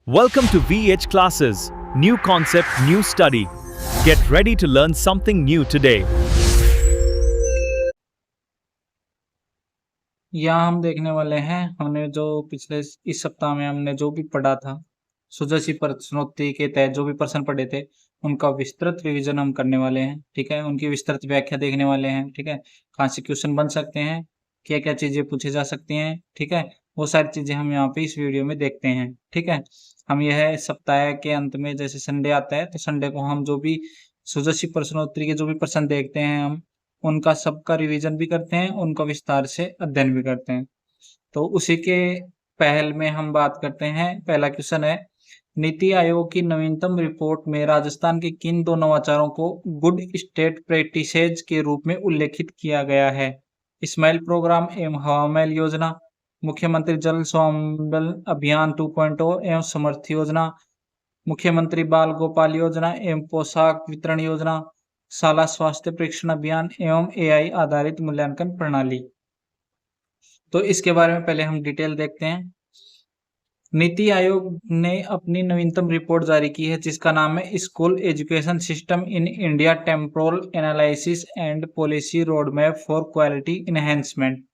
Welcome to VH Classes. New concept, new study. Get ready to learn something new today. यहाँ हम देखने वाले हैं हमने जो पिछले इस सप्ताह में हमने जो भी पढ़ा था सुजसी प्रश्नोत्तरी के तहत जो भी प्रश्न पढ़े थे उनका विस्तृत रिवीजन हम करने वाले हैं। ठीक है, उनकी विस्तृत व्याख्या देखने वाले हैं। ठीक है, कहाँ से क्वेश्चन बन सकते हैं, क्या क्या चीजें पूछी जा सकती हैं। ठीक है, वो सारी चीजें हम यहाँ पे इस वीडियो में देखते हैं। ठीक है, हम यह सप्ताह के अंत में जैसे संडे आता है तो संडे को हम जो भी सुजसी प्रश्नोत्तरी के जो भी प्रश्न देखते हैं हम उनका सबका रिवीजन भी करते हैं, उनका विस्तार से अध्ययन भी करते हैं। तो उसी के पहल में हम बात करते हैं। पहला क्वेश्चन है, नीति आयोग की नवीनतम रिपोर्ट में राजस्थान के किन दो नवाचारों को गुड स्टेट प्रैक्टिसेज के रूप में उल्लेखित किया गया है? स्माइल प्रोग्राम एवं हवामहल योजना, मुख्यमंत्री जल स्वावलंबन अभियान 2.0 एवं समर्थ योजना, मुख्यमंत्री बाल गोपाल योजना एवं पोशाक वितरण योजना, शाला स्वास्थ्य परीक्षण अभियान एवं एआई आधारित मूल्यांकन प्रणाली। तो इसके बारे में पहले हम डिटेल देखते हैं। नीति आयोग ने अपनी नवीनतम रिपोर्ट जारी की है जिसका नाम है school education system in India temporal analysis and policy road map for quality enhancement.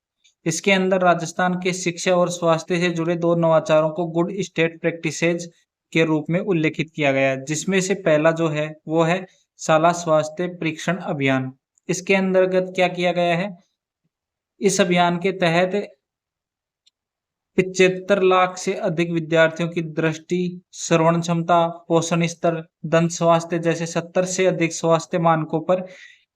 इसके अंदर राजस्थान के शिक्षा और स्वास्थ्य से जुड़े दो नवाचारों को गुड स्टेट प्रैक्टिसेज के रूप में उल्लेखित किया गया है, जिसमें से पहला जो है वो है शाला स्वास्थ्य परीक्षण अभियान। इसके अंतर्गत क्या किया गया है? इस अभियान के तहत 75 लाख से अधिक विद्यार्थियों की दृष्टि, श्रवण क्षमता, पोषण स्तर, दंत स्वास्थ्य जैसे 70 से अधिक स्वास्थ्य मानकों पर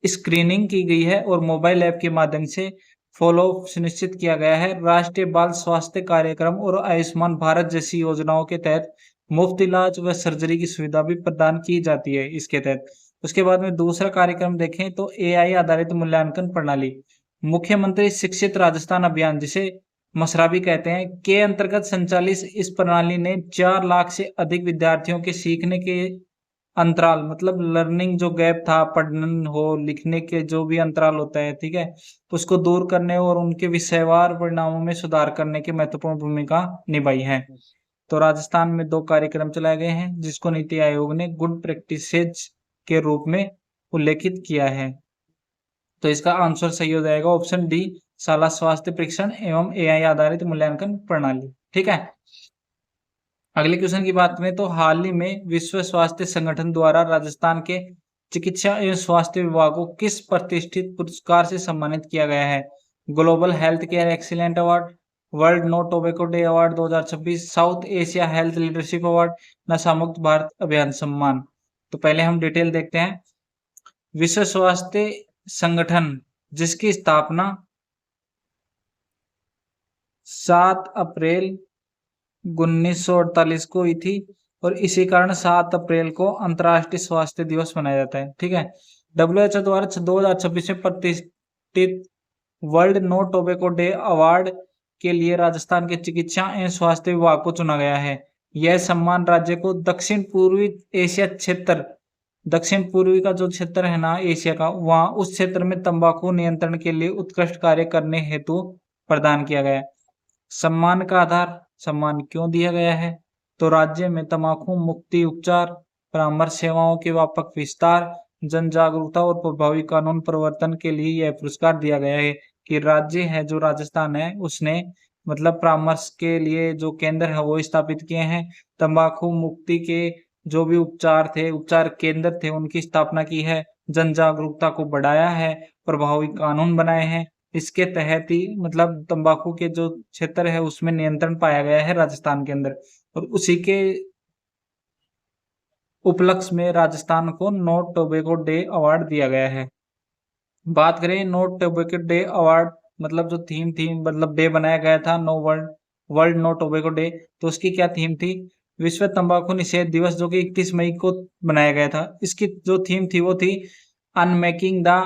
स्क्रीनिंग की गई है और मोबाइल ऐप के माध्यम से फॉलो सुनिश्चित किया गया है। राष्ट्रीय बाल स्वास्थ्य कार्यक्रम और आयुष्मान भारत जैसी योजनाओं के तहत मुफ्त इलाज व सर्जरी की सुविधा भी प्रदान की जाती है इसके तहत। उसके बाद में दूसरा कार्यक्रम देखें तो एआई आधारित मूल्यांकन प्रणाली, मुख्यमंत्री शिक्षित राजस्थान अभियान जिसे मसरा भी कहते हैं के अंतर्गत संचालित इस प्रणाली ने 4 लाख से अधिक विद्यार्थियों के सीखने के अंतराल, मतलब लर्निंग जो गैप था, पढ़ने हो लिखने के जो भी अंतराल होता है, ठीक है, उसको दूर करने और उनके विषयवार परिणामों में सुधार करने की महत्वपूर्ण भूमिका निभाई है। तो राजस्थान में 2 कार्यक्रम चलाए गए हैं जिसको नीति आयोग ने गुड प्रैक्टिसेज के रूप में उल्लेखित किया है। तो इसका आंसर सही हो जाएगा ऑप्शन डी, शाला स्वास्थ्य परीक्षण एवं एआई आधारित मूल्यांकन प्रणाली। ठीक है, अगले क्वेश्चन की बात करें तो हाल ही में विश्व स्वास्थ्य संगठन द्वारा राजस्थान के चिकित्सा एवं स्वास्थ्य विभाग को किस प्रतिष्ठित पुरस्कार से सम्मानित किया गया है? Global health care excellent award, world no tobacco day award 2026, South Asia health leadership award, नशा मुक्त भारत अभियान सम्मान। तो पहले हम डिटेल देखते हैं। विश्व स्वास्थ्य संगठन जिसकी स्थापना 7 अप्रैल 1948 को हुई थी और इसी कारण 7 अप्रैल को अंतर्राष्ट्रीय स्वास्थ्य दिवस मनाया जाता है। ठीक है, WHO द्वारा 2026 में प्रतिष्ठित world no tobacco day award के लिए राजस्थान के चिकित्सा एवं स्वास्थ्य विभाग को चुना गया है। यह सम्मान राज्य को दक्षिण पूर्वी एशिया क्षेत्र, दक्षिण पूर्वी का जो क्षेत्र है ना एशिया का, वहां उस क्षेत्र में तंबाकू नियंत्रण के लिए उत्कृष्ट कार्य करने हेतु प्रदान किया गया है। सम्मान का आधार, सम्मान क्यों दिया गया है? तो राज्य में तंबाकू मुक्ति उपचार, परामर्श सेवाओं के व्यापक विस्तार, जन जागरूकता और प्रभावी कानून प्रवर्तन के लिए यह पुरस्कार दिया गया है कि राज्य है जो राजस्थान है उसने मतलब परामर्श के लिए जो केंद्र है वो स्थापित किए हैं, तंबाकू मुक्ति के जो भी उपचार थे, उपचार केंद्र थे, उनकी स्थापना की है, जन जागरूकता को बढ़ाया है, प्रभावी कानून बनाए हैं। इसके तहत ही मतलब तंबाकू के जो क्षेत्र है उसमें नियंत्रण पाया गया है राजस्थान के अंदर और उसी के उपलक्ष्य में राजस्थान को नो टोबैको डे अवार्ड दिया गया है। बात करें नो टोबैको डे अवार्ड मतलब जो थीम थी, मतलब डे बनाया गया था no world no tobacco day, तो उसकी क्या थीम थी? विश्व तंबाकू निषेध दिवस जो कि 31 मई को बनाया गया था। इसकी जो थीम थी वो थी unmaking the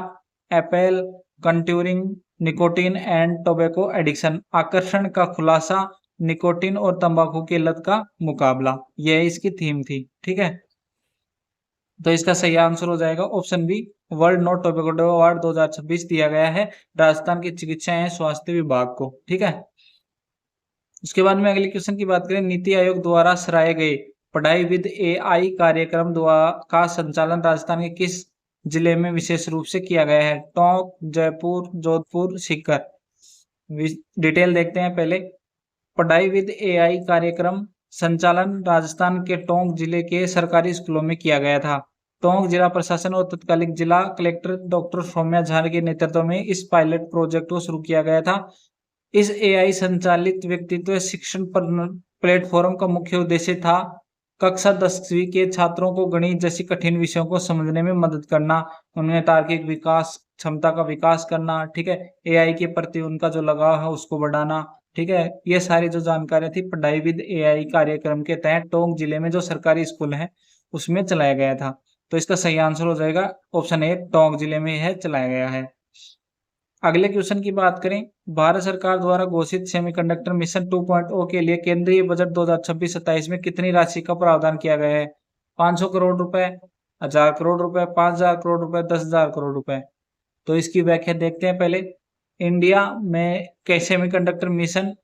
appeal contouring nicotine and tobacco addiction, आकर्षण का खुलासा, निकोटीन और तंबाकू की लत का मुकाबला, यह इसकी थीम थी। ठीक है, तो इसका सही आंसर हो जाएगा option b, world no tobacco day award 2026 दिया गया है राजस्थान के चिकित्सा एवं स्वास्थ्य विभाग को। ठीक है, उसके बाद में अगले क्वेश्चन की बात करें, नीति आयोग द्वारा सराहे गए पढ़ाई विद एआई कार्यक्रम द्वारा का संचालन राजस्थान के किस जिले में विशेष रूप से किया गया है? टोंक, जयपुर, जोधपुर, सीकर। डिटेल देखते हैं पहले। पढ़ाई विद एआई कार्यक्रम संचालन राजस्थान के टोंक जिले के सरकारी स्कूलों में किया गया था। टोंक जिला प्रशासन और तत्कालीन जिला कलेक्टर डॉक्टर सौम्या झा के नेतृत्व में इस पायलट प्रोजेक्ट को शुरू किया गया था। इस एआई संचालित व्यक्तित्व शिक्षण प्लेटफॉर्म का मुख्य उद्देश्य था कक्षा 10वीं के छात्रों को गणित जैसी कठिन विषयों को समझने में मदद करना, उनमें तार्किक विकास क्षमता का विकास करना, ठीक है, एआई के प्रति उनका जो लगाव है उसको बढ़ाना, ठीक है। ये सारी जो जानकारी थी पढ़ाई विद एआई कार्यक्रम के तहत टोंक जिले में जो सरकारी स्कूल है उसमें चलाया गया था। तो इसका सही आंसर हो जाएगा ऑप्शन ए, टोंक जिले में है चलाया गया है। अगले क्वेश्चन की बात करें, भारत सरकार द्वारा घोषित सेमीकंडक्टर मिशन 2.0 के लिए केंद्रीय बजट 2026-27 में कितनी राशि का प्रावधान किया गया है? 500 करोड़ रुपए, 1000 करोड़ रुपए, 5000 करोड़ रुपए, 10,000 करोड़ रुपए। तो इसकी व्याख्या देखते हैं पहले। इंडिया में सेमीकंडक्टर मिशन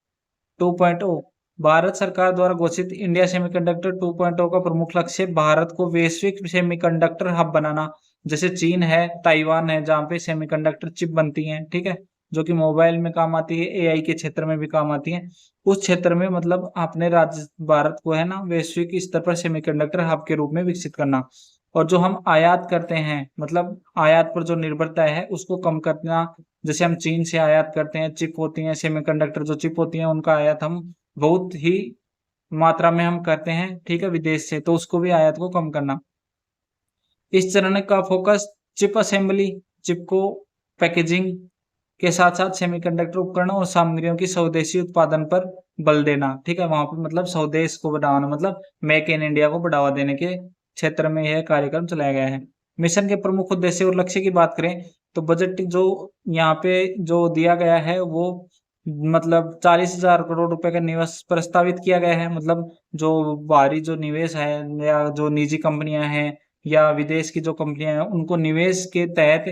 2.0 भारत सरकार द्वारा घोषित इंडिया सेमीकंडक्टर 2.0 का प्रमुख लक्ष्य भारत को वैश्विक सेमीकंडक्टर हब बनाना। जैसे चीन है, ताइवान है, जहाँ पे सेमीकंडक्टर चिप बनती हैं, ठीक है, जो कि मोबाइल में काम आती है, एआई के क्षेत्र में भी काम आती है। उस क्षेत्र में मतलब अपने राज्य भारत को है ना वैश्विक स्तर पर सेमीकंडक्टर हब के रूप में विकसित करना। और जो हम आयात करते हैं मतलब आयात पर जो निर्भरता है उसको कम करना। जैसे हम चीन से आयात करते हैं, चिप होती हैं, सेमीकंडक्टर जो चिप होती हैं उनका आयात हम बहुत ही मात्रा में हम करते हैं, ठीक है, विदेश से, तो उसको भी आयात को कम करना। इस चरण का फोकस चिप असेंबली, चिप को पैकेजिंग के साथ साथ सेमीकंडक्टर उपकरणों और सामग्रियों की स्वदेशी उत्पादन पर बल देना, ठीक है, वहां पर मतलब स्वदेश को बढ़ाना, मतलब मेक इन इंडिया को बढ़ावा देने के क्षेत्र में यह कार्यक्रम चलाया गया है। मिशन के प्रमुख उद्देश्य और लक्ष्य की बात करें तो बजट जो यहाँ पे जो दिया गया है वो मतलब 40,000 करोड़ रुपए का निवेश प्रस्तावित किया गया है। मतलब जो बाहरी जो निवेश है या जो निजी कंपनियां हैं या विदेश की जो कंपनियां हैं उनको निवेश के तहत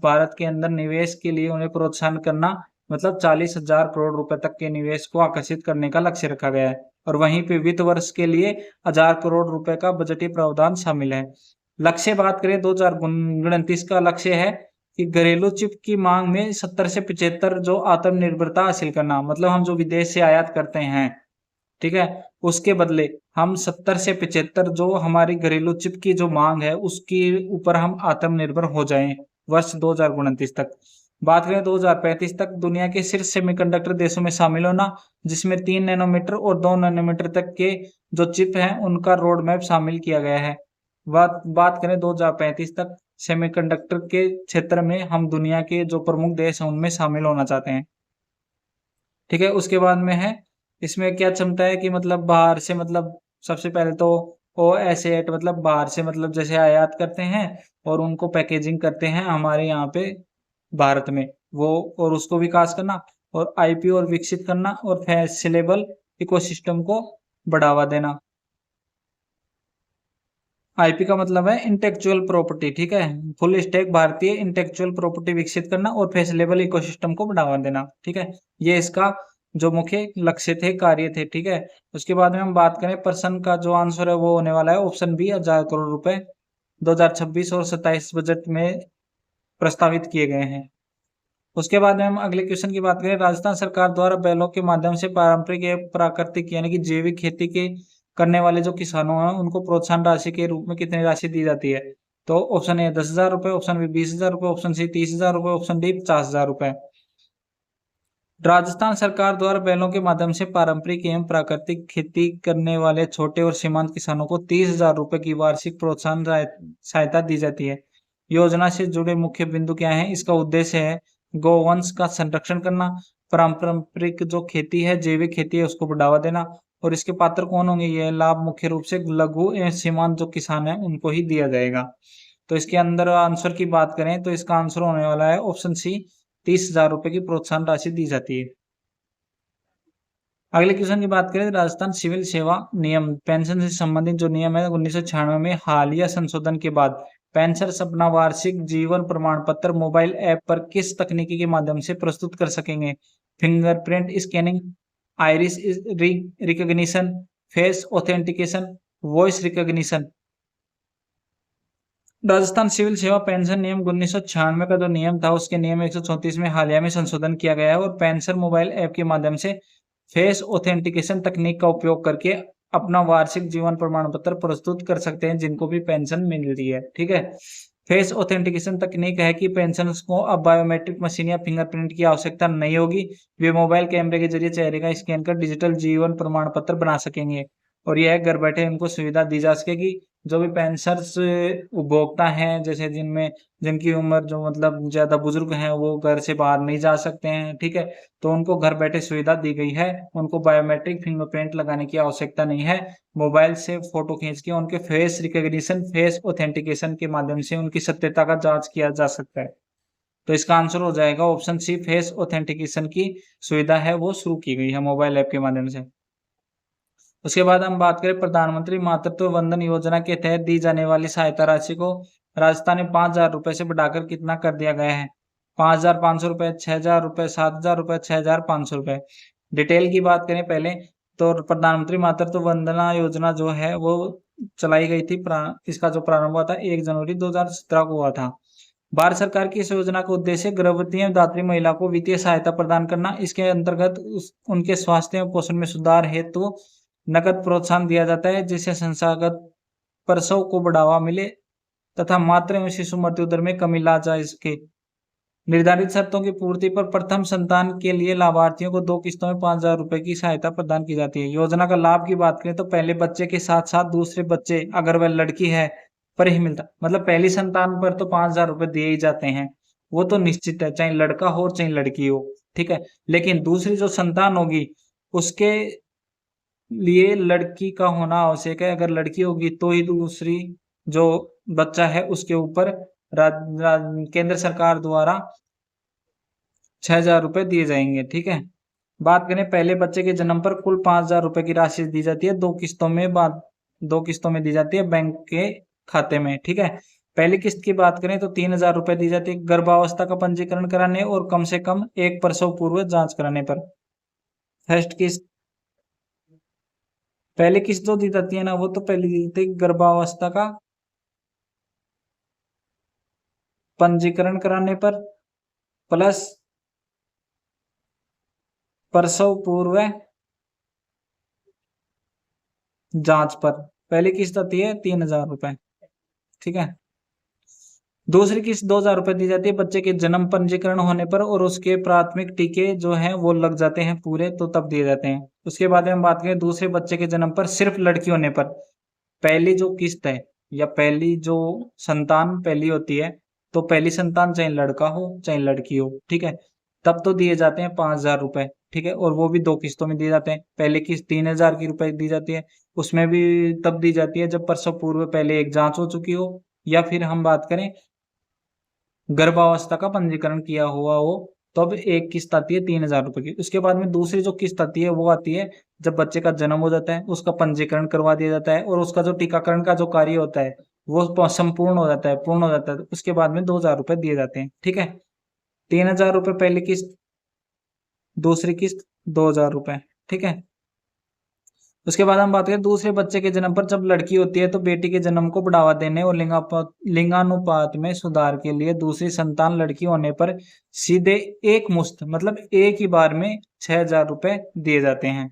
भारत के अंदर निवेश के लिए उन्हें प्रोत्साहन करना, मतलब 40,000 करोड़ रुपए तक के निवेश को आकर्षित करने का लक्ष्य रखा गया है। और वहीं पे वित्त वर्ष के लिए 1,000 करोड़ रुपए का बजटीय प्रावधान शामिल है। लक्ष्य बात करें 2029 का लक्ष्य है कि घरेलू चिप की मांग में 70 से 75 जो आत्मनिर्भरता हासिल करना, मतलब हम जो विदेश से आयात करते हैं, ठीक है, उसके बदले हम 70 से 75 जो हमारी घरेलू चिप की जो मांग है उसके ऊपर हम आत्मनिर्भर हो जाएं वर्ष 2029 तक। बात करें 2035 तक दुनिया के शीर्ष सेमीकंडक्टर देशों में शामिल होना, जिसमें 3 नैनोमीटर और 2 नैनोमीटर तक के जो चिप हैं उनका रोड मैप शामिल किया गया है। बात करें 2035 तक सेमीकंडक्टर के क्षेत्र में हम दुनिया के जो प्रमुख देश हैं उनमें शामिल होना चाहते हैं, ठीक है। उसके बाद में है इसमें क्या क्षमता है कि मतलब बाहर से मतलब सबसे पहले तो OSAT मतलब बाहर से मतलब जैसे आयात करते हैं और उनको पैकेजिंग करते हैं हमारे यहाँ पे भारत में वो, और उसको विकास करना और IP और विकसित करना और फैसिलेबल इकोसिस्टम को बढ़ावा देना। IP का मतलब है इंटेलेक्चुअल प्रॉपर्टी, ठीक है, फुल स्टैक भारतीय इंटेलेक्चुअल प्रॉपर्टी विकसित करना और फैसिलेबल इकोसिस्टम को बढ़ावा देना, ठीक है, ये इसका जो मुख्य लक्ष्य थे, कार्य थे, ठीक है। उसके बाद में हम बात करें प्रश्न का जो आंसर है वो होने वाला है ऑप्शन बी, 1,000 करोड़ रुपए 2026 और 27 बजट में प्रस्तावित किए गए हैं। उसके बाद में हम अगले क्वेश्चन की बात करें, राजस्थान सरकार द्वारा बैलों के माध्यम से पारंपरिक या प्राकृतिक यानी कि जैविक खेती के करने वाले जो किसानों हैं उनको प्रोत्साहन राशि के रूप में कितनी राशि दी जाती है? तो ऑप्शन ए 10,000 रुपए, ऑप्शन बी 20,000 रुपए, ऑप्शन सी 30,000 रुपए, ऑप्शन डी 50,000 रुपए। राजस्थान सरकार द्वारा बैलों के माध्यम से पारंपरिक एवं प्राकृतिक खेती करने वाले छोटे और सीमांत किसानों को 30,000 रुपए की वार्षिक प्रोत्साहन सहायता दी जाती है। योजना से जुड़े मुख्य बिंदु क्या है? इसका उद्देश्य है गौवंश का संरक्षण करना, पारंपरिक जो खेती है जैविक खेती है उसको बढ़ावा देना। और इसके पात्र कौन होंगे? यह लाभ मुख्य रूप से लघु एवं सीमांत जो किसान है उनको ही दिया जाएगा। तो इसके अंदर आंसर की बात करें तो इसका आंसर होने वाला है ऑप्शन सी, 30,000 रुपए की प्रोत्साहन राशि दी जाती है। अगले क्वेश्चन की बात करें, राजस्थान सिविल सेवा नियम पेंशन से संबंधित जो नियम है 1996 में हालिया संशोधन के बाद पेंशनर्स अपना वार्षिक जीवन प्रमाण पत्र मोबाइल ऐप पर किस तकनीकी के माध्यम से प्रस्तुत कर सकेंगे? Fingerprint scanning, iris recognition, face authentication, voice recognition. Rajasthan civil सेवा पेंशन नियम 1996 का जो नियम था उसके नियम 134 में हालिया में संशोधन किया गया है और पेंशन मोबाइल ऐप के माध्यम से फेस ऑथेंटिकेशन तकनीक का उपयोग करके अपना वार्षिक जीवन प्रमाण पत्र प्रस्तुत कर सकते हैं जिनको भी पेंशन मिल रही है। ठीक है, फेस ऑथेंटिकेशन तकनीक है कि पेंशन को अब बायोमेट्रिक मशीन या फिंगरप्रिंट की आवश्यकता नहीं होगी, वे मोबाइल कैमरे के जरिए चेहरे का स्कैन कर डिजिटल जीवन प्रमाण पत्र बना सकेंगे और यह घर बैठे उनको सुविधा दी जा सकेगी। जो भी पेंशनर्स उपभोक्ता हैं जैसे जिनकी उम्र जो मतलब ज्यादा बुजुर्ग हैं वो घर से बाहर नहीं जा सकते हैं, ठीक है, तो उनको घर बैठे सुविधा दी गई है, उनको बायोमेट्रिक फिंगरप्रिंट लगाने की आवश्यकता नहीं है, मोबाइल से फोटो खींच के उनके फेस रिकॉग्निशन, फेस ऑथेंटिकेशन के माध्यम से उनकी सत्यता का जांच किया जा सकता है। तो इसका आंसर हो जाएगा ऑप्शन सी, फेस ऑथेंटिकेशन की सुविधा है वो शुरू की गई है मोबाइल ऐप के माध्यम से। उसके बाद हम बात करें प्रधानमंत्री मातृत्व वंदन योजना के तहत दी जाने वाली सहायता राशि को राजस्थान में 5,000 रुपए से बढ़ाकर कितना कर दिया गया है? 5,500 रुपए, 6,000 रुपए, 7,000 रुपए, 6,500 रुपए। डिटेल की बात करें पहले तो प्रधानमंत्री मातृत्व वंदना योजना जो है वो चलाई गई थी, इसका जो प्रारंभ हुआ था 1 जनवरी 2017 को हुआ था। भारत सरकार की इस योजना का उद्देश्य गर्भवती एवं धात्री महिला को वित्तीय सहायता प्रदान करना। इसके अंतर्गत उनके स्वास्थ्य एवं पोषण में सुधार हेतु नकद प्रोत्साहन दिया जाता है जिससे संस्थागत प्रसव को बढ़ावा मिले तथा मातृ एवं शिशु मृत्यु दर में कमी ला जा सके। निर्धारित शर्तों की पूर्ति पर प्रथम संतान के लिए लाभार्थियों को 2 किस्तों में 5,000 रुपए की सहायता प्रदान की जाती है। योजना का लाभ की बात करें तो पहले बच्चे के साथ साथ दूसरे बच्चे अगर वह लड़की है पर ही मिलता, मतलब पहली संतान पर तो 5,000 रुपए दिए ही जाते हैं, वो तो निश्चित है, चाहे लड़का हो चाहे लड़की हो, ठीक है। लेकिन दूसरी जो संतान होगी उसके लिए लड़की का होना आवश्यक है, अगर लड़की होगी तो ही दूसरी जो बच्चा है उसके ऊपर केंद्र सरकार द्वारा 6,000 रुपए दिए जाएंगे, ठीक है। बात करें पहले बच्चे के जन्म पर कुल 5,000 रुपए की राशि दी जाती है, 2 किस्तों में दी जाती है बैंक के खाते में, ठीक है। पहली किस्त की बात करें तो 3,000 रुपए दी जाती है गर्भावस्था का पंजीकरण कराने और कम से कम एक प्रसव पूर्व जांच कराने पर। फर्स्ट किस्त, पहली किस्त जो दी जाती है ना वो तो पहली दी जाती है गर्भावस्था का पंजीकरण कराने पर प्लस प्रसव पूर्व जांच पर। पहली किस्त आती है 3,000 रुपए, ठीक है। दूसरी किस्त 2,000 रुपए दी जाती है बच्चे के जन्म पंजीकरण होने पर और उसके प्राथमिक टीके जो हैं वो लग जाते हैं पूरे तो तब दिए जाते हैं। उसके बाद हम बात करें दूसरे बच्चे के जन्म पर सिर्फ लड़की होने पर, पहली जो किस्त है या पहली जो संतान पहली होती है तो पहली संतान चाहे लड़का हो चाहे लड़की हो, ठीक है, तब तो दिए जाते हैं 5,000 रुपए, ठीक है, और वो भी 2 किस्तों में दिए जाते हैं। पहले किस्त 3,000 की रुपए दी जाती है, उसमें भी तब दी जाती है जब प्रसव पूर्व पहले एक जांच हो चुकी हो या फिर हम बात करें गर्भावस्था का पंजीकरण किया हुआ हो, तो अब एक किस्त आती है 3,000 रुपए की। उसके बाद में दूसरी जो किस्त आती है वो आती है जब बच्चे का जन्म हो जाता है, उसका पंजीकरण करवा दिया जाता है और उसका जो टीकाकरण का जो कार्य होता है वो संपूर्ण हो जाता है, पूर्ण हो जाता है, उसके बाद में 2,000 रुपए दिए जाते हैं, ठीक है। 3,000 रुपए पहली किस्त, दूसरी किस्त 2,000 रुपए, ठीक है। उसके बाद हम बात करें दूसरे बच्चे के जन्म पर, जब लड़की होती है तो बेटी के जन्म को बढ़ावा देने और लिंगानुपात में सुधार के लिए दूसरी संतान लड़की होने पर सीधे एक मुश्त मतलब एक ही बार में 6,000 रुपए दिए जाते हैं।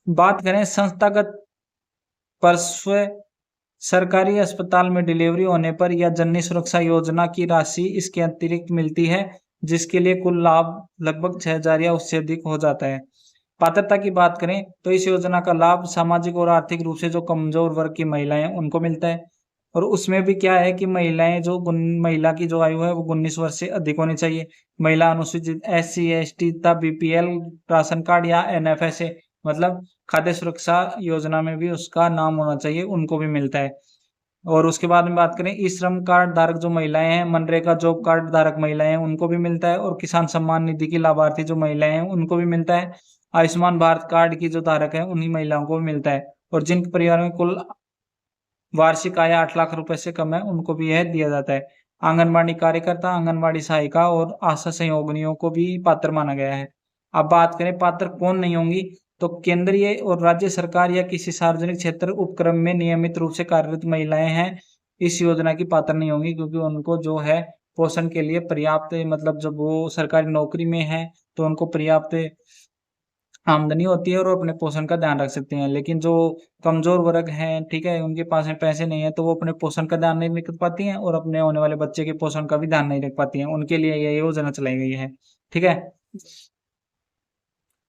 बात करें संस्थागत प्रसव, सरकारी अस्पताल में डिलीवरी होने पर या जननी सुरक्षा योजना की राशि इसके अतिरिक्त मिलती है जिसके लिए कुल लाभ लगभग 6,000 या उससे अधिक हो जाता है। पात्रता की बात करें तो इस योजना का लाभ सामाजिक और आर्थिक रूप से जो कमजोर वर्ग की महिलाएं हैं उनको मिलता है और उसमें भी क्या है कि महिला की जो आयु है वो 19 वर्ष से अधिक होनी चाहिए। महिला अनुसूचित SC ST तथा BPL राशन कार्ड या NFSA मतलब खाद्य सुरक्षा योजना में भी उसका नाम होना चाहिए, उनको भी मिलता है। और उसके बाद में बात करें ई श्रम कार्ड धारक जो महिलाएं हैं, मनरेगा जॉब कार्ड धारक महिलाएं हैं उनको भी मिलता है और किसान सम्मान निधि की लाभार्थी जो महिलाएं हैं उनको भी मिलता है। आयुष्मान भारत कार्ड की जो धारक है उन्हीं महिलाओं को भी मिलता है और जिनके परिवार में कुल वार्षिक आय 8 लाख रुपए से कम है उनको भी यह दिया जाता है। आंगनबाड़ी कार्यकर्ता, आंगनबाड़ी सहायिका और आशा सहयोगिनियों को भी पात्र माना गया है। अब बात करें पात्र कौन नहीं होंगी, तो केंद्रीय और राज्य सरकार या किसी सार्वजनिक क्षेत्र उपक्रम में नियमित रूप से कार्यरत महिलाएं हैं, इस योजना की पात्र नहीं होंगी, क्योंकि उनको जो है पोषण के लिए पर्याप्त, मतलब जब वो सरकारी नौकरी में है तो उनको पर्याप्त आमदनी होती है और वो अपने पोषण का ध्यान रख सकते हैं। लेकिन जो कमजोर वर्ग हैं, ठीक है, उनके पास में पैसे नहीं है, तो वो अपने पोषण का ध्यान नहीं रख पाती हैं और अपने होने वाले बच्चे के पोषण का भी ध्यान नहीं रख पाती हैं। उनके लिए ये योजना चलाई गई है, ठीक है।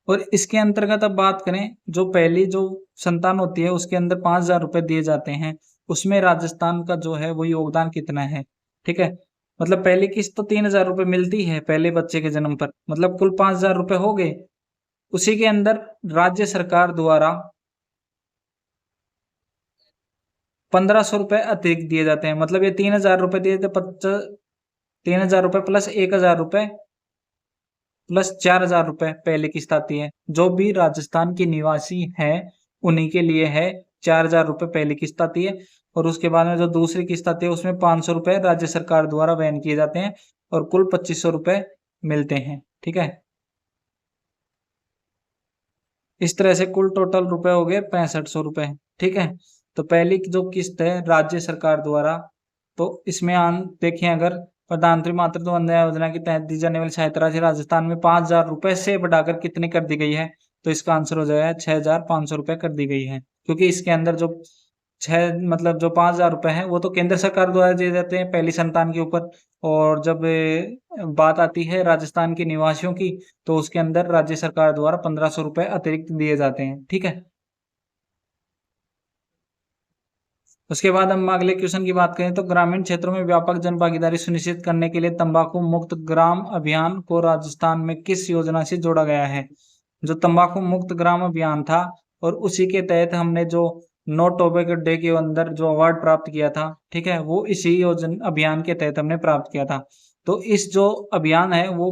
और इसके अंतर्गत अब बात करें, जो पहली जो संतान होती है उसके अंदर 5,000 रुपए दिए जाते हैं, उसमें राजस्थान का जो है वो योगदान कितना है, ठीक है। मतलब पहली किस्त तो 3,000 रुपए मिलती है पहले बच्चे के जन्म पर, मतलब कुल 5,000 रुपए हो गए। उसी के अंदर राज्य सरकार द्वारा 1,500 रुपए अतिरिक्त दिए जाते हैं। मतलब ये 3,000 रुपए दिए थे, 3,000 रुपए प्लस 1,000 रुपए प्लस 4,000 रुपए पहली किस्त आती है। जो भी राजस्थान के निवासी हैं उन्हीं के लिए है, 4,000 रुपए पहली किस्त आती है। और उसके बाद में जो दूसरी किस्त आती है उसमें 500 रुपए राज्य सरकार द्वारा वहन किए जाते हैं और कुल 2,500 रुपए मिलते हैं, ठीक है। इस तरह से कुल टोटल रुपए हो गए 6500 रुपए, ठीक है। तो पहली जो किस्त है राज्य सरकार द्वारा, तो इसमें आन देखें, अगर प्रधानमंत्री मातृत्व वंदना योजना के तहत दी जाने वाली सहायता राशि राजस्थान में 5,000 रुपए से बढ़ाकर कितनी कर दी गई है, तो इसका आंसर हो जाएगा 6,500 रुपए कर दी गई है। क्योंकि इसके अंदर जो मतलब जो 5,000 रुपए हैं वो तो केंद्र सरकार द्वारा दिए जाते हैं पहली संतान के ऊपर, और जब बात आती है राजस्थान के निवासियों की, तो उसके अंदर राज्य सरकार द्वारा 1,500 रुपए अतिरिक्त दिए जाते हैं, ठीक है। उसके बाद हम अगले क्वेश्चन की बात करें, तो ग्रामीण क्षेत्रों में व्यापक जन भागीदारी सुनिश्चित करने के लिए तंबाकू मुक्त ग्राम अभियान को राजस्थान में किस योजना से जोड़ा गया है। जो तंबाकू मुक्त ग्राम अभियान था, और उसी के तहत हमने जो नो टोबैको डे के अंदर जो अवार्ड प्राप्त किया था, ठीक है, वो इसी योजना अभियान के तहत हमने प्राप्त किया था। तो इस जो अभियान है वो,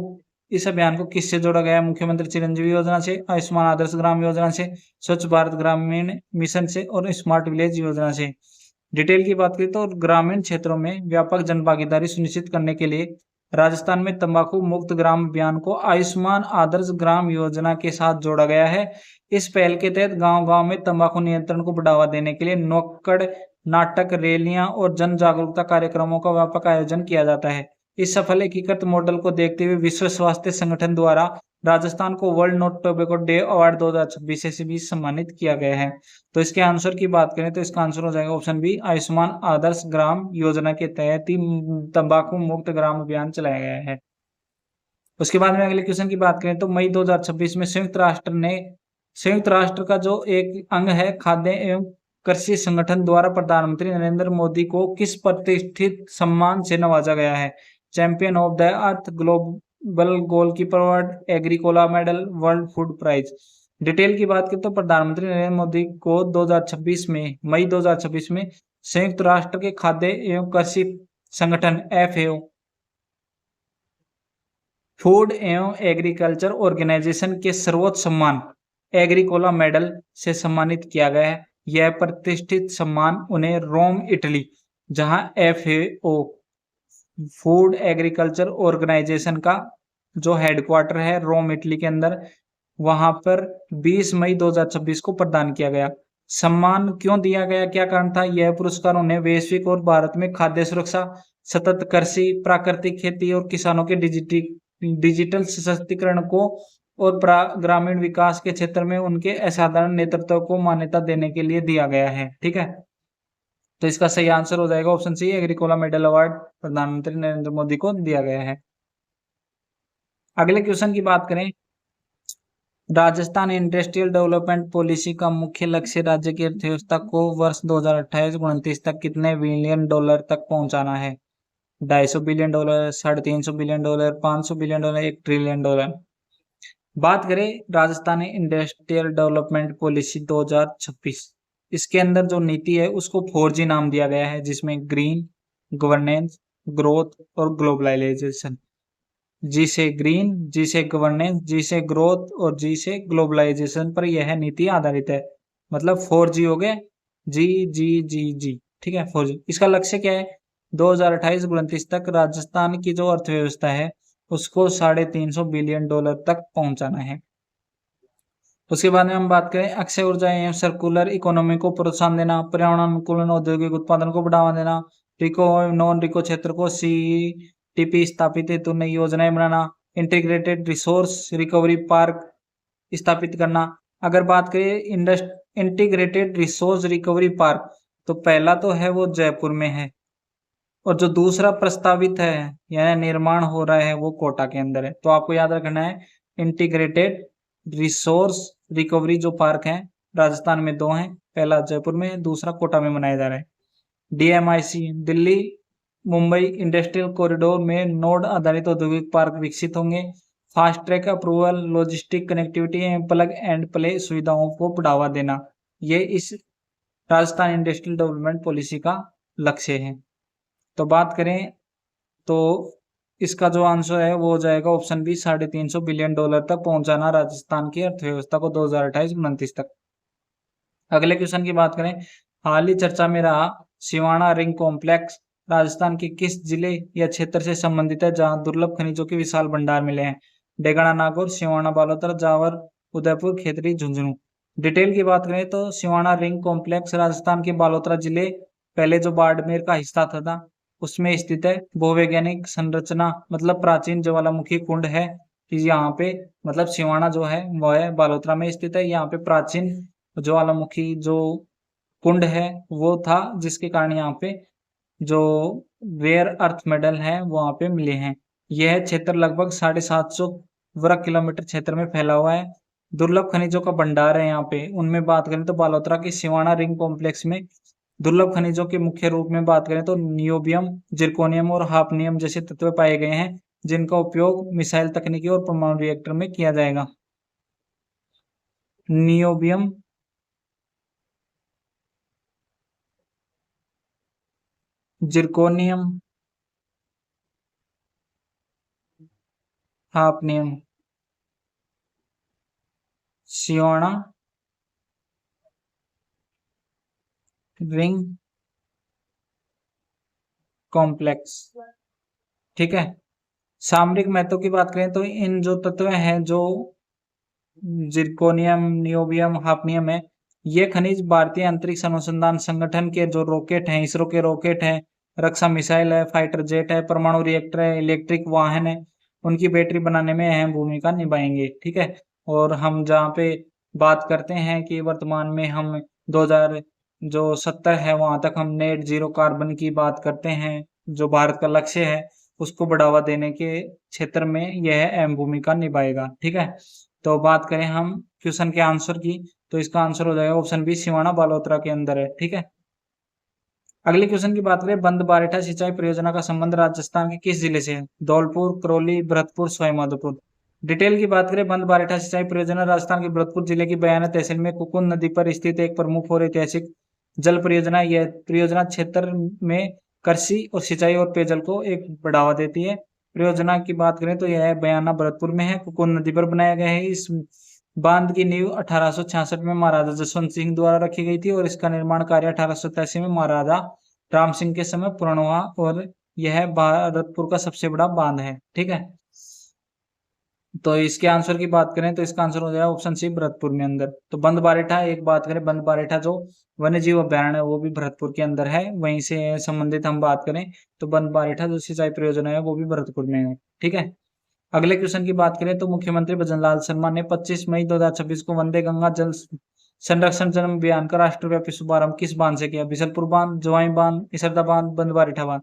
इस अभियान को किससे जोड़ा गया है, मुख्यमंत्री चिरंजीवी योजना से, आयुष्मान आदर्श ग्राम योजना से, स्वच्छ भारत ग्रामीण मिशन से और स्मार्ट विलेज योजना से। डिटेल की बात करें तो ग्रामीण क्षेत्रों में व्यापक जनभागीदारी सुनिश्चित करने के लिए राजस्थान में तंबाकू मुक्त ग्राम अभियान को आयुष्मान आदर्श ग्राम योजना के साथ जोड़ा गया है। इस पहल के तहत गांव-गांव में तंबाकू नियंत्रण को बढ़ावा देने के लिए नुक्कड़ नाटक, रैलियां और जन जागरूकता कार्यक्रमों का व्यापक आयोजन किया जाता है। इस सफल एकीकृत मॉडल को देखते हुए विश्व स्वास्थ्य संगठन द्वारा राजस्थान को world no tobacco day award 2026 से भी सम्मानित किया गया है। तो इसके आंसर की बात करें तो इसका आंसर हो जाएगा ऑप्शन बी, आयुष्मान आदर्श ग्राम योजना के तहत ही तंबाकू मुक्त ग्राम अभियान चलाया गया है। उसके बाद में अगले क्वेश्चन की बात करें तो मई 2026 में संयुक्त राष्ट्र का जो एक अंग है खाद्य एवं कृषि संगठन द्वारा प्रधानमंत्री नरेंद्र मोदी को किस प्रतिष्ठित सम्मान से नवाजा गया है। Champion of the earth, global goalkeeper award, Agricola medal, world food prize. Detail की बात करें तो प्रधानमंत्री नरेंद्र मोदी को 2026 में, मई 2026 में संयुक्त राष्ट्र के खाद्य एवं कृषि संगठन FAO, फूड एवं एग्रीकल्चर ऑर्गेनाइजेशन के सर्वोच्च सम्मान एग्रीकोला मेडल से सम्मानित किया गया है। यह प्रतिष्ठित सम्मान उन्हें रोम, इटली, जहां FAO फूड एग्रीकल्चर ऑर्गेनाइजेशन का जो हेडक्वार्टर है रोम, इटली के अंदर, वहां पर 20 मई 2026 को प्रदान किया गया। सम्मान क्यों दिया गया, क्या कारण था? यह पुरस्कार उन्हें वैश्विक और भारत में खाद्य सुरक्षा, सतत कृषि, प्राकृतिक खेती और किसानों के डिजिटल सशक्तिकरण को और ग्रामीण विकास के क्षेत्र में उनके असाधारण नेतृत्व को मान्यता देने के लिए दिया गया है, ठीक है। तो इसका सही आंसर हो जाएगा option C, Agricola medal award प्रधानमंत्री नरेंद्र मोदी को दिया गया है। अगले क्वेश्चन की बात करें, राजस्थान इंडस्ट्रियल डेवलपमेंट पॉलिसी का मुख्य लक्ष्य राज्य की अर्थव्यवस्था को वर्ष 2028-29 तक कितने बिलियन डॉलर तक पहुंचाना है। 250 billion dollar, 350 billion dollar, 500 billion dollar, 1 trillion dollar. बात करें राजस्थान इंडस्ट्रियल डेवलपमेंट पॉलिसी 2026, इसके अंदर जो नीति है उसको 4G नाम दिया गया है, जिसमें ग्रीन, गवर्नेंस, ग्रोथ और ग्लोबलाइजेशन। जी से ग्रीन, जी से गवर्नेंस, जी से ग्रोथ और जी से ग्लोबलाइजेशन पर यह नीति आधारित है। मतलब 4G हो गए, जी जी जी जी, ठीक है, 4G। इसका लक्ष्य क्या है? 2028-29 तक राजस्थान की जो अर्थव्यवस्था है उसको $350 बिलियन तक पहुंचाना है। उसके बाद में हम बात करें अक्षय ऊर्जा एवं सर्कुलर इकोनॉमी को प्रोत्साहन देना, पर्यावरण अनुकूलन औद्योगिक उत्पादन को बढ़ावा देना, रिको एवं नॉन रिको क्षेत्र को CTP स्थापित हेतु नई योजनाएं बनाना, इंटीग्रेटेड रिसोर्स रिकवरी पार्क स्थापित करना। अगर बात करें इंटीग्रेटेड रिसोर्स रिकवरी पार्क, तो पहला तो है वो जयपुर में है, और जो दूसरा प्रस्तावित है यानी निर्माण हो रहा है वो कोटा के अंदर है। तो आपको याद रखना है इंटीग्रेटेड रिसोर्स रिकवरी जो पार्क है राजस्थान में 2 हैं, पहला जयपुर में, दूसरा कोटा में बनाया जा रहा है। DMIC Delhi Mumbai industrial corridor में नोड आधारित औद्योगिक पार्क विकसित होंगे। Fast track approval, logistic connectivity एवं प्लग एंड प्ले सुविधाओं को बढ़ावा देना, ये इस राजस्थान इंडस्ट्रियल डेवलपमेंट पॉलिसी का लक्ष्य है। तो बात करें तो इसका जो आंसर है वो हो जाएगा ऑप्शन बी, $350 बिलियन तक पहुंचाना राजस्थान की अर्थव्यवस्था को 2028-29 तक। अगले क्वेश्चन की बात करें, हाल ही चर्चा में रहा सिवाना रिंग कॉम्प्लेक्स राजस्थान के किस जिले या क्षेत्र से संबंधित है जहां दुर्लभ खनिजों के विशाल भंडार मिले हैं? डेगाना नागौर, सिवाना बालोतरा, जावर उदयपुर, खेतरी झुंझुनू। डिटेल की बात करें तो सिवाना रिंग कॉम्प्लेक्स राजस्थान के बालोतरा जिले, पहले जो बाड़मेर का हिस्सा था उसमें स्थित है। भूवैज्ञानिक संरचना मतलब प्राचीन ज्वालामुखी कुंड है यहाँ पे, मतलब सिवाना जो है वो है बालोतरा में स्थित है। यहाँ पे प्राचीन ज्वालामुखी जो कुंड है वो था, जिसके कारण यहाँ पे जो रेयर अर्थ मेडल है वो वहाँ पे मिले हैं। यह क्षेत्र लगभग 750 वर्ग किलोमीटर क्षेत्र में फैला हुआ है। दुर्लभ खनिजों का भंडार है यहाँ पे। उनमें बात करें तो बालोतरा की सिवाना रिंग कॉम्प्लेक्स में दुर्लभ खनिजों के मुख्य रूप में बात करें तो नियोबियम, जिरकोनियम और हाफनियम जैसे तत्व पाए गए हैं, जिनका उपयोग मिसाइल तकनीकी और परमाणु रिएक्टर में किया जाएगा। Niobium, zirconium, hafnium, Siwana ring complex, ठीक है। सामरिक महत्व की बात करें तो इन जो तत्व हैं, जो जिरकोनियम, नियोबियम, हाफनियम है, ये खनिज भारतीय अंतरिक्ष अनुसंधान संगठन के जो रॉकेट हैं, इसरो के रॉकेट है, रक्षा मिसाइल है, फाइटर जेट है, परमाणु रिएक्टर है, इलेक्ट्रिक वाहन है, उनकी बैटरी बनाने में अहम भूमिका निभाएंगे, ठीक है। और हम जहाँ पे बात करते हैं कि वर्तमान में हम 2070 है वहां तक हम नेट जीरो कार्बन की बात करते हैं, जो भारत का लक्ष्य है, उसको बढ़ावा देने के क्षेत्र में यह अहम भूमिका निभाएगा, ठीक है। तो बात करें हम क्वेश्चन के आंसर की, तो इसका आंसर हो जाएगा ऑप्शन बी, सिवाना बालोतरा के अंदर है, ठीक है। अगले क्वेश्चन की बात करें, बंद बारेठा सिंचाई परियोजना का संबंध राजस्थान के किस जिले से है? धौलपुर, करौली, भरतपुर, सवाईमाधोपुर। डिटेल की बात करें, बंद बारेठा सिंचाई परियोजना राजस्थान के भरतपुर जिले की बयाना तहसील में कुकुन नदी पर स्थित एक प्रमुख और ऐतिहासिक जल परियोजना। यह परियोजना क्षेत्र में कृषि और सिंचाई और पेयजल को एक बढ़ावा देती है। परियोजना की बात करें तो यह बयाना भरतपुर में है, कुकुन नदी पर बनाया गया है। इस बांध की नींव 1866 में महाराजा जसवंत सिंह द्वारा रखी गई थी और इसका निर्माण कार्य 1887 में महाराजा राम सिंह के समय पूर्ण हुआ, और यह भरतपुर का सबसे बड़ा बांध है, ठीक है। तो इसके आंसर की बात करें तो इसका आंसर हो जाएगा ऑप्शन सी, भरतपुर में अंदर। तो बंद बारेठा, एक बात करें बंद बारेठा जो वन्य जीव अभ्यारण्य है वो भी भरतपुर के अंदर है। वहीं से संबंधित हम बात करें तो बंद बारेठा जो सिंचाई परियोजना है वो भी भरतपुर में है, ठीक है। अगले क्वेश्चन की बात करें तो मुख्यमंत्री भजनलाल शर्मा ने 25 मई 2026 को वंदे गंगा जल संरक्षण जन अभियान का राष्ट्रव्यापी शुभारंभ किस बांध से किया? बिशलपुर बांध, जवाई बांध, इसरदा बांध, बंद बारेठा बांध।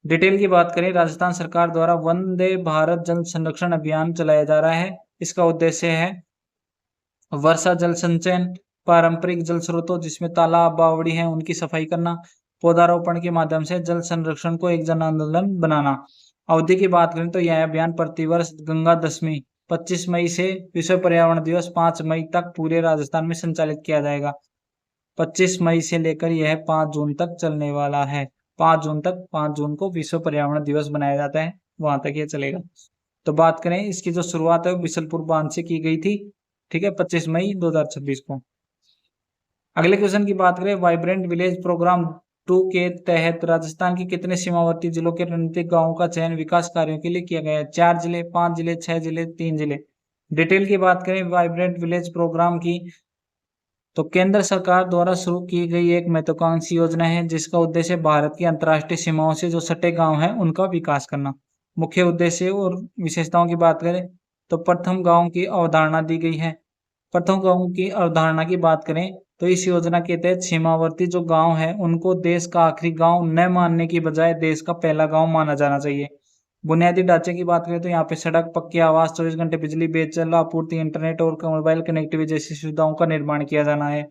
डिटेल की बात करें, राजस्थान सरकार द्वारा वंदे भारत जल संरक्षण अभियान चलाया जा रहा है। इसका उद्देश्य है वर्षा जल संचयन, पारंपरिक जल स्रोतों जिसमें तालाब, बावड़ी हैं उनकी सफाई करना, पौधारोपण के माध्यम से जल संरक्षण को एक जन आंदोलन बनाना। अवधि की बात करें तो यह अभियान प्रतिवर्ष गंगा दशमी 25 मई से विश्व पर्यावरण दिवस 5 मई तक पूरे राजस्थान में संचालित किया जाएगा। 25 मई से लेकर यह 5 जून तक चलने वाला है। 5 जून तक, 5 जून को विश्व पर्यावरण दिवस बनाया जाता है, वहां तक ये चलेगा। तो बात करें इसकी जो शुरुआत है बिशलपुर बांध से की गई थी, ठीक है, 25 मई 2026 को। अगले क्वेश्चन की बात करें, वाइब्रेंट विलेज प्रोग्राम 2 के तहत राजस्थान के कितने सीमावर्ती जिलों के रणनीतिक गांवों का चयन विकास कार्यों के लिए किया गया है? 4 जिले, 5 जिले, 6 जिले, 3 जिले। डिटेल की बात करें वाइब्रेंट विलेज प्रोग्राम की, तो केंद्र सरकार द्वारा शुरू की गई एक महत्वाकांक्षी योजना है जिसका उद्देश्य भारत की अंतर्राष्ट्रीय सीमाओं से जो सटे गांव हैं उनका विकास करना। मुख्य उद्देश्य और विशेषताओं की बात करें तो प्रथम गांव की अवधारणा दी गई है। प्रथम गांव की अवधारणा की बात करें तो इस योजना के तहत सीमावर्ती जो गांव है उनको देश का आखिरी गांव न मानने की बजाय देश का पहला गांव माना जाना चाहिए। बुनियादी ढांचे की बात करें तो यहाँ पे सड़क, पक्के आवास, 24 घंटे बिजली, पेयजल आपूर्ति, इंटरनेट और मोबाइल कनेक्टिविटी जैसी सुविधाओं का निर्माण किया जाना है।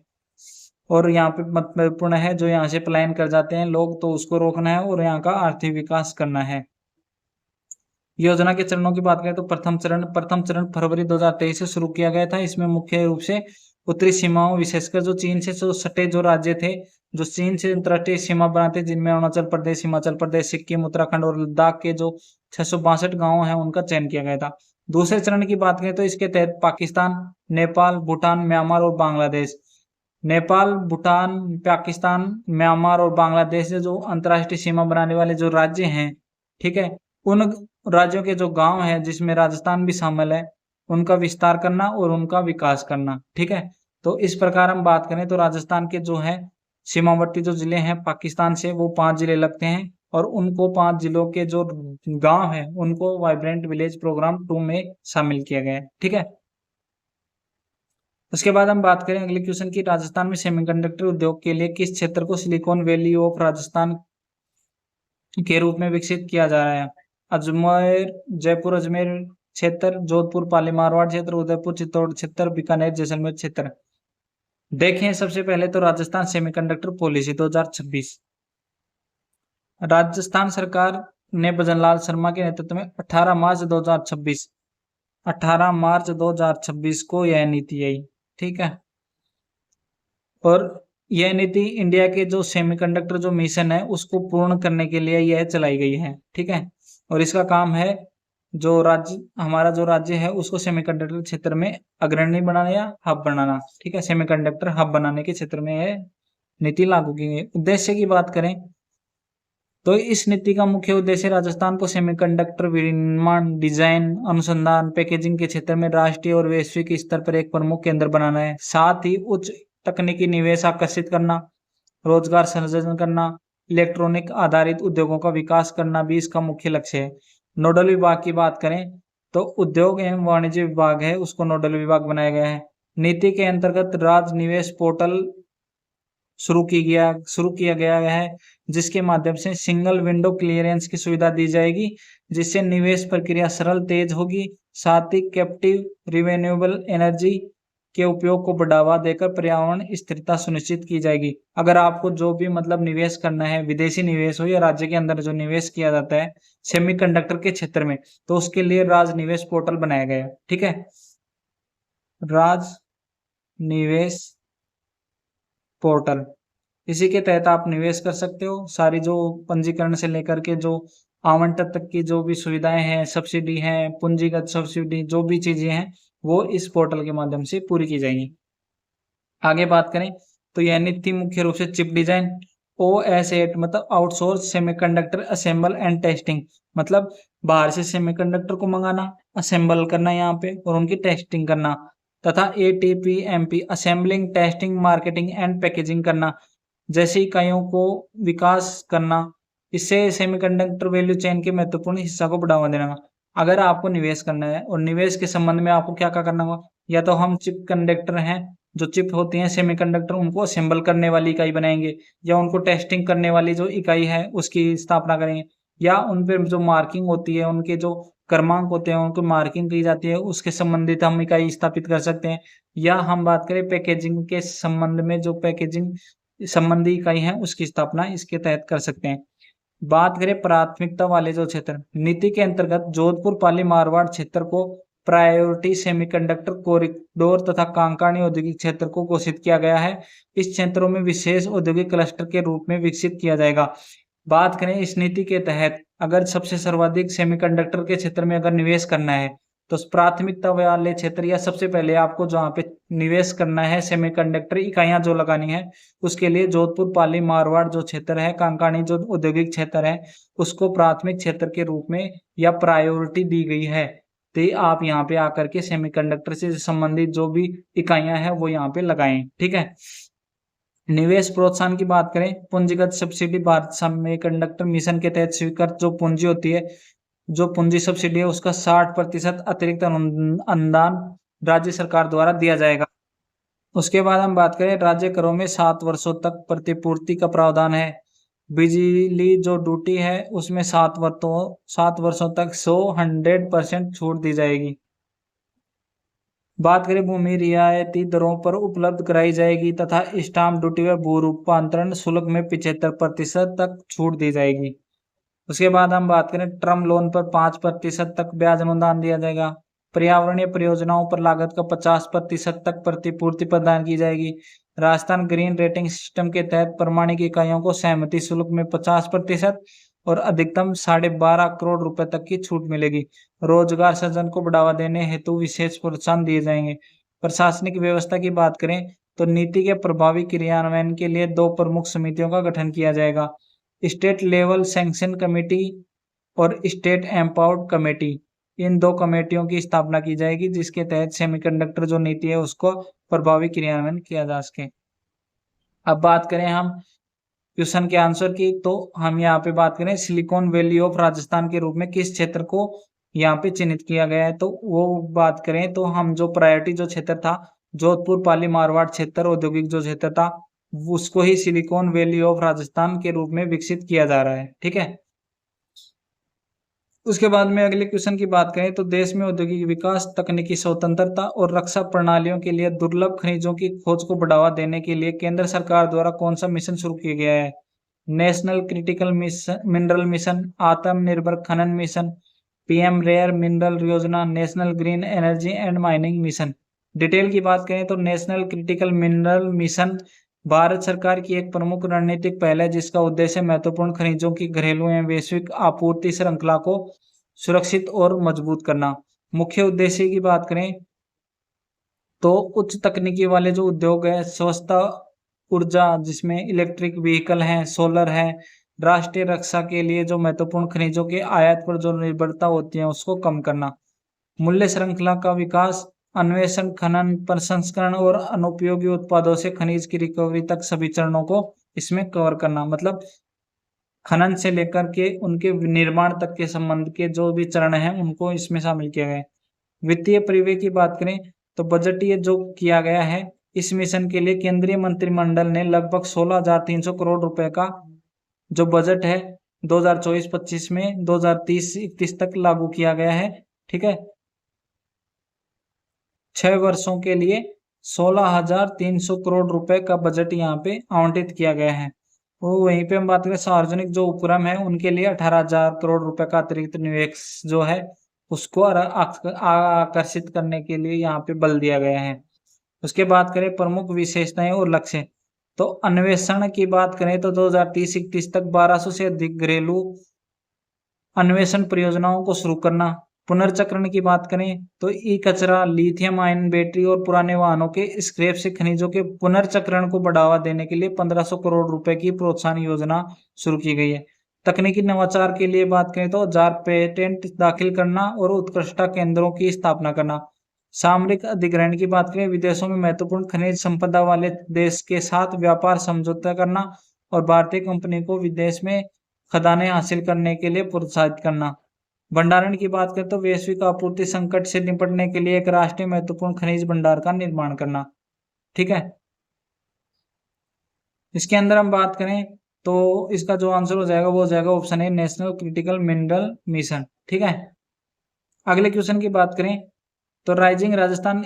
और यहाँ पे महत्वपूर्ण है जो यहाँ से पलायन कर जाते हैं लोग तो उसको रोकना है और यहाँ का आर्थिक विकास करना है। योजना के चरणों की बात करें तो प्रथम चरण फरवरी 2023 से शुरू किया गया था। इसमें मुख्य रूप से उत्तरी सीमाओं विशेषकर जो चीन से जो सटे जो राज्य थे जो चीन से अंतर्राष्ट्रीय सीमा बनाते जिनमें अरुणाचल प्रदेश, हिमाचल प्रदेश, सिक्किम, उत्तराखंड और लद्दाख के जो 662 गांव हैं उनका चयन किया गया था। दूसरे चरण की बात करें तो इसके तहत पाकिस्तान, नेपाल, भूटान, म्यांमार और बांग्लादेश, नेपाल, भूटान, पाकिस्तान, म्यांमार और बांग्लादेश से जो अंतर्राष्ट्रीय सीमा बनाने वाले जो राज्य हैं, ठीक है, उन राज्यों के जो गांव हैं जिसमें राजस्थान भी शामिल है उनका विस्तार करना और उनका विकास करना। ठीक है, तो इस प्रकार हम बात करें तो राजस्थान के जो है सीमावर्ती जो जिले हैं पाकिस्तान से वो 5 जिले लगते हैं और उनको 5 जिलों के जो गांव हैं उनको वाइब्रेंट विलेज प्रोग्राम 2 में शामिल किया गया है। ठीक है, उसके बाद हम बात करें अगले क्वेश्चन की, राजस्थान में सेमीकंडक्टर उद्योग के लिए किस क्षेत्र को सिलिकॉन वैली ऑफ राजस्थान के रूप में विकसित किया जा रहा है? अजमेर, जयपुर अजमेर क्षेत्र, जोधपुर पाली मारवाड़ क्षेत्र, उदयपुर चित्तौड़ क्षेत्र, बीकानेर जैसलमेर क्षेत्र। देखें सबसे पहले तो राजस्थान सेमीकंडक्टर पॉलिसी 2026, राजस्थान सरकार ने भजनलाल शर्मा के नेतृत्व में 18 मार्च 2026 को यह नीति आई। ठीक है, और यह नीति इंडिया के जो सेमीकंडक्टर जो मिशन है उसको पूर्ण करने के लिए यह चलाई गई है। ठीक है, और इसका काम है जो हमारा जो राज्य है उसको सेमीकंडक्टर क्षेत्र में अग्रणी बनाना या हब बनाना। ठीक है, सेमीकंडक्टर हब बनाने के क्षेत्र में यह नीति लागू की गई। उद्देश्य की बात करें तो इस नीति का मुख्य उद्देश्य राजस्थान को सेमीकंडक्टर विनिर्माण, डिजाइन, अनुसंधान, पैकेजिंग के क्षेत्र में राष्ट्रीय और वैश्विक स्तर पर एक प्रमुख केंद्र बनाना है। साथ ही उच्च तकनीकी निवेश आकर्षित करना, रोजगार सृजन करना, इलेक्ट्रॉनिक आधारित उद्योगों का विकास करना भी इसका मुख्य लक्ष्य है। नोडल विभाग की बात करें तो उद्योग एवं वाणिज्य विभाग है उसको नोडल विभाग बनाया गया है। नीति के अंतर्गत राज्य निवेश पोर्टल शुरू किया गया है जिसके माध्यम से सिंगल विंडो क्लियरेंस की सुविधा दी जाएगी जिससे निवेश प्रक्रिया सरल, तेज होगी। साथ ही कैप्टिव रिन्यूएबल एनर्जी के उपयोग को बढ़ावा देकर पर्यावरण स्थिरता सुनिश्चित की जाएगी। अगर आपको जो भी मतलब निवेश करना है, विदेशी निवेश हो या राज्य के अंदर जो निवेश किया जाता है सेमीकंडक्टर के क्षेत्र में, तो उसके लिए राज निवेश पोर्टल बनाया गया है। ठीक है, राज निवेश पोर्टल, इसी के तहत आप निवेश कर सकते हो। सारी जो पंजीकरण से लेकर के जो आवंटन तक की जो भी सुविधाएं हैं, सब्सिडी है, पूंजीगत सब्सिडी, जो भी चीजें हैं वो इस पोर्टल के माध्यम से पूरी की जाएंगी। आगे बात करें तो यह नीति मुख्य रूप से चिप डिजाइन, OSAT मतलब outsource semiconductor assemble and testing, मतलब बाहर से सेमीकंडक्टर को मंगाना, असेंबल करना यहाँ पे और उनकी टेस्टिंग करना, तथा ATPMP assembling, testing, marketing and packaging करना जैसी इकाइयों को विकास करना। इससे सेमीकंडक्टर वैल्यू चेन के महत्वपूर्ण हिस्सा को बढ़ावा देना। अगर आपको निवेश करना है और निवेश के संबंध में आपको क्या क्या करना होगा, या तो हम चिप कंडक्टर हैं, जो चिप होती हैं सेमीकंडक्टर, उनको असेंबल करने वाली इकाई बनाएंगे, या उनको टेस्टिंग करने वाली जो इकाई है उसकी स्थापना करेंगे, या उन पर जो मार्किंग होती है, उनके जो क्रमांक होते हैं उनको मार्किंग की जाती है, उसके संबंधित हम इकाई स्थापित कर सकते हैं। या हम बात करें पैकेजिंग के संबंध में, जो पैकेजिंग संबंधी इकाई है उसकी स्थापना इसके तहत कर सकते हैं। बात करें प्राथमिकता वाले जो क्षेत्र, नीति के अंतर्गत जोधपुर पाली मारवाड़ क्षेत्र को प्रायोरिटी सेमीकंडक्टर कॉरिडोर तथा कांकाणी औद्योगिक क्षेत्र को घोषित किया गया है। इस क्षेत्रों में विशेष औद्योगिक क्लस्टर के रूप में विकसित किया जाएगा। बात करें इस नीति के तहत अगर सबसे सर्वाधिक सेमीकंडक्टर के क्षेत्र में अगर निवेश करना है तो प्राथमिकता वाले क्षेत्र या सबसे पहले आपको जहाँ पे निवेश करना है सेमीकंडक्टर इकाइयां जो लगानी है, उसके लिए जोधपुर, पाली, मारवाड़ जो क्षेत्र है, कांकाणी जो औद्योगिक क्षेत्र है, उसको प्राथमिक क्षेत्र के रूप में या प्रायोरिटी दी गई है। तो आप यहाँ पे आकर के सेमीकंडक्टर से संबंधित जो भी इकाइयां हैं वो यहाँ पे लगाएं। ठीक है। निवेश प्रोत्साहन की बात करें, पूंजीगत सब्सिडी भारत सेमीकंडक्टर मिशन के तहत स्वीकृत जो पूंजी होती है, जो पूंजी सब्सिडी है, उसका 60% अतिरिक्त अनुदान राज्य सरकार द्वारा दिया जाएगा। उसके बाद हम बात करें राज्य करों में 7 वर्षों तक प्रतिपूर्ति का प्रावधान है। बिजली जो ड्यूटी है उसमें 7 वर्षों तक 100% छूट दी जाएगी। बात करें भूमि रियायती दरों पर उपलब्ध कराई जाएगी तथा स्टाम्प ड्यूटी व भू रूपांतरण शुल्क में 75% तक छूट दी जाएगी। उसके बाद हम बात करें टर्म लोन पर 5% तक ब्याज अनुदान दिया जाएगा। पर्यावरणीय परियोजनाओं पर लागत का 50% तक प्रतिपूर्ति प्रदान की जाएगी। राजस्थान ग्रीन रेटिंग सिस्टम के तहत प्रमाणिक इकाइयों को सहमति शुल्क में 50% और अधिकतम 12.5 करोड़ रुपए तक की छूट मिलेगी। रोजगार सृजन को बढ़ावा देने हेतु विशेष प्रोत्साहन दिए जाएंगे। प्रशासनिक व्यवस्था की बात करें तो नीति के प्रभावी क्रियान्वयन के लिए 2 प्रमुख समितियों का गठन किया जाएगा, स्टेट लेवल सैंक्शन कमेटी और स्टेट एम्पावर्ड कमेटी। इन 2 कमेटियों की स्थापना की जाएगी जिसके तहत सेमीकंडक्टर जो नीति है उसको प्रभावी क्रियान्वयन किया जा सके। अब बात करें हम क्वेश्चन के आंसर की, तो हम यहाँ पे बात करें सिलिकॉन वैली ऑफ राजस्थान के रूप में किस क्षेत्र को यहाँ पे चिन्हित किया गया है, तो वो बात करें तो हम जो प्रायोरिटी जो क्षेत्र था जोधपुर, पाली, मारवाड़ क्षेत्र औद्योगिक जो क्षेत्र था उसको ही सिलिकॉन वैली ऑफ राजस्थान के रूप में विकसित किया जा रहा है। ठीक है। उसके बाद में अगले क्वेश्चन की बात करें तो देश में औद्योगिक विकास, तकनीकी स्वतंत्रता और रक्षा प्रणालियों के लिए दुर्लभ खनिजों की खोज को बढ़ावा देने के लिए केंद्र सरकार द्वारा कौन सा मिशन शुरू किया गया है? नेशनल क्रिटिकल मिनरल मिशन, आत्मनिर्भर खनन मिशन, पीएम रेयर मिनरल योजना, national green energy and mining mission. Detail की बात करें तो national critical mineral mission Bharat सरकार की एक प्रमुख रणनीतिक पहल है जिसका उद्देश्य महत्वपूर्ण खनिजों की घरेलू एवं वैश्विक आपूर्ति श्रृंखला को सुरक्षित और मजबूत करना। मुख्य उद्देश्य की बात करें तो उच्च तकनीकी वाले जो उद्योग है, स्वच्छता ऊर्जा जिसमें इलेक्ट्रिक व्हीकल हैं, सोलर है, राष्ट्रीय रक्षा के लिए जो महत्वपूर्ण खनिजों के आयात पर जो निर्भरता होती है उसको कम करना। मूल्य श्रृंखला का विकास, अन्वेषण, खनन, प्रसंस्करण और अनुपयोगी उत्पादों से खनिज की रिकवरी तक सभी चरणों को इसमें कवर करना। मतलब खनन से लेकर के उनके निर्माण तक के संबंध के जो भी चरण हैं उनको इसमें शामिल किया गया है। वित्तीय परिव्यय की बात करें तो बजटीय जो किया गया है इस मिशन के लिए केंद्रीय मंत्रिमंडल ने लगभग 16,300 करोड़ रुपए का जो बजट है 2024-25 में 2030-31 तक लागू किया गया है। ठीक है। 6 वर्षों के लिए 16,300 करोड़ रुपए का बजट यहाँ पे आवंटित किया गया है। वो वहीं पे हम बात करें सार्वजनिक जो उपक्रम है उनके लिए 18,000 करोड़ रुपए का अतिरिक्त निवेश जो है उसको आकर्षित करने के लिए यहाँ पे बल दिया गया है। उसके बात करें प्रमुख विशेषताएं और लक्ष्य, तो अन्वेषण की बात करें तो 2030-31 तक 1200 से अधिक घरेलू अन्वेषण परियोजनाओं को शुरू करना। पुनर्चक्रण की बात करें तो ई कचरा, लिथियम आयन बैटरी और पुराने वाहनों के स्क्रैप से खनिजों के पुनर्चक्रण को बढ़ावा देने के लिए 1500 करोड़ रुपए की प्रोत्साहन योजना शुरू की गई है। तकनीकी नवाचार के लिए बात करें तो 1000 पेटेंट दाखिल करना और उत्कृष्टता केंद्रों की स्थापना करना। सामरिक अधिग्रहण की बात करें, विदेशों में महत्वपूर्ण खनिज संपदा वाले देश के साथ व्यापार समझौता करना और भारतीय कंपनी को विदेश में खदानें हासिल करने के लिए प्रोत्साहित करना। भंडारण की बात करें तो वैश्विक आपूर्ति संकट से निपटने के लिए एक राष्ट्रीय महत्वपूर्ण खनिज भंडार का निर्माण करना। ठीक है। इसके अंदर हम बात करें तो इसका जो आंसर हो जाएगा वो हो जाएगा ऑप्शन है नेशनल क्रिटिकल मिनरल मिशन। ठीक है। अगले क्वेश्चन की बात करें तो राइजिंग राजस्थान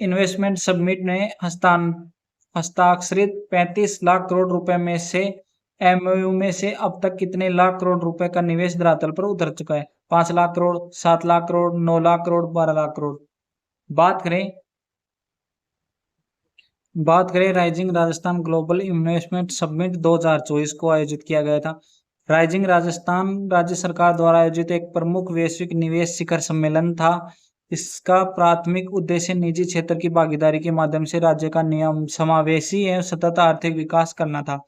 इन्वेस्टमेंट समिट ने हस्ताक्षरित 35 लाख करोड़ रुपए में से एमओयू में से अब तक कितने लाख करोड़ रुपए का निवेश धरातल पर उतर चुका है? 5 लाख करोड़, 7 लाख करोड़, 9 लाख करोड़, 12 लाख करोड़। बात करें rising Rajasthan global investment summit 2024 को आयोजित किया गया था। राइजिंग राजस्थान राज्य सरकार द्वारा आयोजित एक प्रमुख वैश्विक निवेश शिखर सम्मेलन था इसका प्राथमिक उद्देश्य निजी क्षेत्र की भागीदारी के माध्यम से राज्य का नियम समावेशी एवं सतत आर्थिक विकास करना था।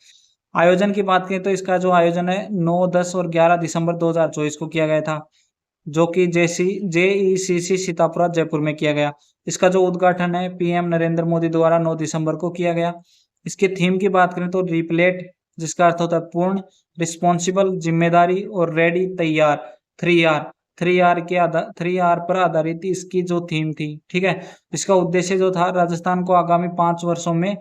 आयोजन की बात करें तो इसका जो आयोजन है 9, 10 और 11 दिसंबर 2024 को किया गया था, जो कि जेईसीसी सीतापुर जयपुर में किया गया। इसका जो उद्घाटन है पीएम नरेंद्र मोदी द्वारा 9 दिसंबर को किया गया। इसके थीम की बात करें तो रिप्लेट, जिसका अर्थ होता है पूर्ण, रिस्पॉन्सिबल जिम्मेदारी और रेडी तैयार, 3R। 3R पर आधारित इसकी जो थीम थी, ठीक है। इसका उद्देश्य जो था राजस्थान को आगामी 5 वर्षों में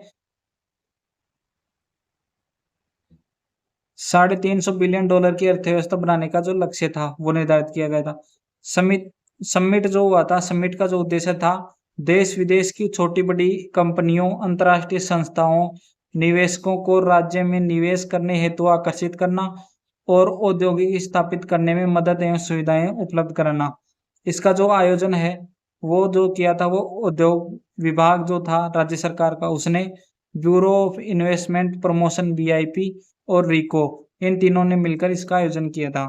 $350 बिलियन की अर्थव्यवस्था बनाने का जो लक्ष्य था वो निर्धारित किया गया था। समिट जो हुआ था, समिट का जो उद्देश्य था देश विदेश की छोटी बड़ी कंपनियों, अंतर्राष्ट्रीय संस्थाओं, निवेशकों को राज्य में निवेश करने हेतु आकर्षित करना और औद्योगिक स्थापित करने में मदद एवं सुविधाएं उपलब्ध कराना। इसका जो आयोजन है वो जो किया था वो उद्योग विभाग जो था राज्य सरकार का, उसने bureau of investment promotion BIP और रिको, इन तीनों ने मिलकर इसका आयोजन किया था।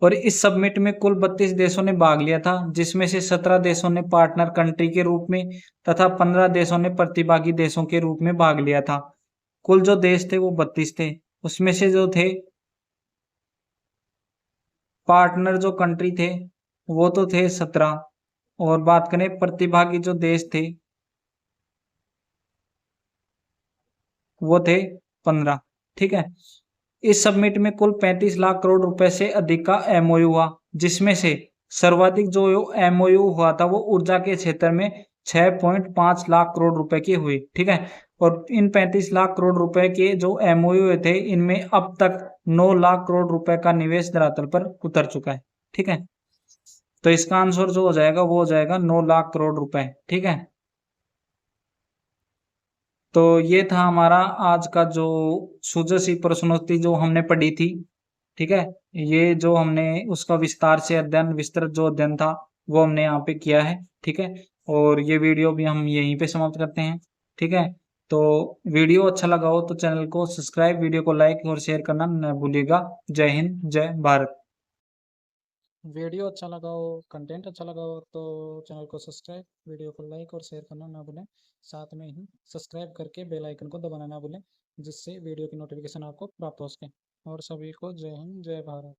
और इस समिट में कुल 32 देशों ने भाग लिया था, जिसमें से 17 देशों ने पार्टनर कंट्री के रूप में तथा 15 देशों ने प्रतिभागी देशों के रूप में भाग लिया था। कुल जो देश थे वो 32 थे, उसमें से जो थे पार्टनर जो कंट्री थे वो तो थे 17, और बात करें प्रतिभागी जो देश थे वो थे 15, ठीक है। इस समिट में कुल 35 लाख करोड़ रुपए से अधिक का एमओयू हुआ, जिसमें से सर्वाधिक जो एमओयू हुआ था वो ऊर्जा के क्षेत्र में 6.5 लाख करोड़ रुपए की हुई, ठीक है। और इन 35 लाख करोड़ रुपए के जो एमओयू थे इनमें अब तक 9 लाख करोड़ रुपए का निवेश धरातल पर उतर चुका है, ठीक है। तो इसका आंसर जो हो जाएगा वो हो जाएगा 9 लाख करोड़ रुपए, ठीक है। तो ये था हमारा आज का जो सुजसी प्रश्नोत्तरी जो हमने पढ़ी थी, ठीक है। ये जो हमने उसका विस्तार से अध्ययन, विस्तृत जो अध्ययन था वो हमने यहाँ पे किया है, ठीक है। और ये वीडियो भी हम यहीं पे समाप्त करते हैं, ठीक है। तो वीडियो अच्छा लगा हो तो चैनल को सब्सक्राइब, वीडियो को लाइक और शेयर करना न भूलिएगा। जय हिंद, जय भारत। वीडियो अच्छा लगा हो, कंटेंट अच्छा लगा हो तो चैनल को सब्सक्राइब, वीडियो को लाइक और शेयर करना ना भूलें। साथ में ही सब्सक्राइब करके बेल आइकन को दबाना ना भूलें, जिससे वीडियो की नोटिफिकेशन आपको प्राप्त हो सके। और सभी को जय हिंद, जय भारत।